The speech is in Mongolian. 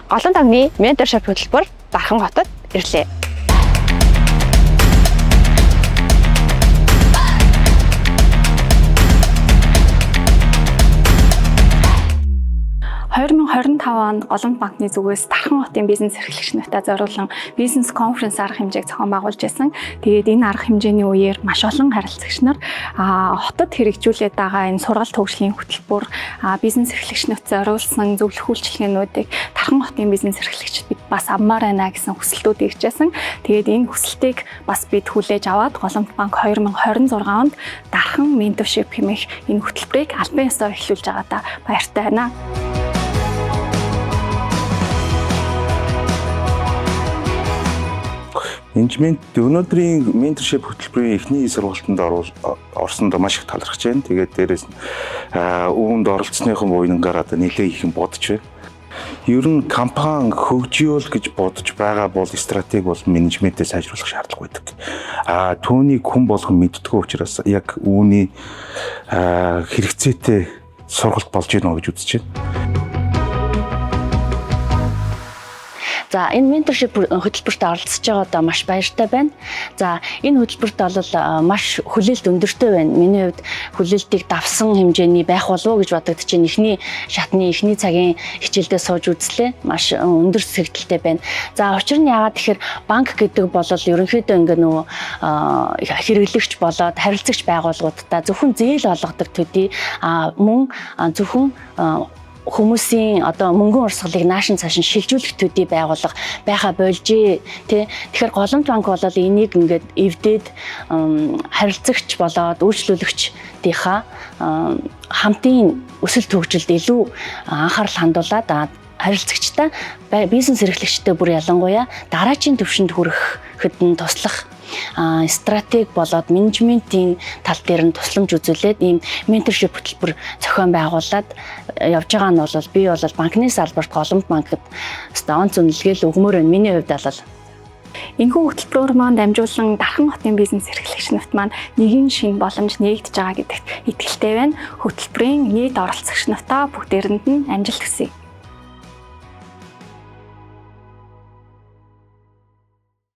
Голон тогны менторшип хөтөлбөр Дархан хотод ирлээ. (2025) онд Голомт банкны зүгээс Дархан хотын бизнес эрхлэгч нартай зориулсан бизнес конференц арга хэмжээг зохион байгуулж байсан. Тэгээд энэ арга хэмжээний үеэр маш олон харилцагч нар хотод хэрэгжүүлээд байгаа энэ сургалт хөгжлийн хөтөлбөр бизнес эрхлэгчнүүт зориулсан зөвлөх үйлчилгээнүүдийг Дархан хотын бизнес эрхлэгчид бид бас авмаар байна гэсэн хүсэлтүүд иржсэн. Тэгээд энэ хүсэлтийг бас бид хүлээж аваад Голомт банк 2026 онд Дархан менторшип хэмээх энэ хөтөлбөрийг албан ёсоор эхлүүлж байгаадаа баяртай байна. Менежмент өнөөдрийн менторшип хөтөлбөрийн эхний сургалтанд орсонд маш их талархаж байна. Тэгээд дээрээс нь үүнд оролцсныхан буйнангаар одоо нэлээд их юм бодож байна. Ер нь компани хөгжиөл гэж бодож байгаа бол стратеги бол менежментээ сайжруулах шаардлага байдаг. Түүнийг хүн болгон мэддэггүй учраас яг үүний хэрэгцээтэй сургалт болж байна гэж үзэж байна. За энэ менторшип хөтөлбөрт оролцож байгаадаа маш баяртай байна. За энэ хөтөлбөрт бол маш хүлээлт өндөртэй байна. Миний хувьд хүлээлтийг давсан хэмжээний байх болов уу гэж бодогдож байна. Эхний шатны эхний цагийн хичээлдээ сууж үзлээ. Маш өндөр сэгдэлтэй байна. За учир нь яагаад тэгэхээр банк гэдэг бол ерөнхийдөө ингээ нөгөө хэрэглэгч болоод харилцагч байгууллагуудтай зөвхөн зээл олгодог төдий мөн зөвхөн хүмүүсийн одоо мөнгөн урсгалыг наашин цаашин шилжүүлэх төдий байгууллага байха болжээ тий. Тэгэхээр Голомт банк бол энийг ингээд эвдээд харилцагч болоод үйлчлүүлэгчдийнхаа хамтын өсөлт хөгжилд илүү анхаарал хандуулад харилцагчтай бизнес эрхлэгчтэй бүр ялангуяа дараачийн түвшинд хүрэхэд нь туслах стратеги болоод менежментийн тал дээр нь тусламж үзүүлээд ийм менторшип хөтөлбөр зохион байгуулад явж байгаа нь бол би бол банкны салбарт Голомт банкд онц үнэлгээл өгмөр байна. Миний хувьд бол энэхүү хөтөлбөрөөр маань дамжуулан Дархан хотын бизнес эрхлэгчнэрт маань нэгэн шинэ боломж нээгдэж байгаа гэдэгт итгэлтэй байна. Хөтөлбөрийн нийт оролцогч нартаа бүгдээрэнд нь амжилт хүсье.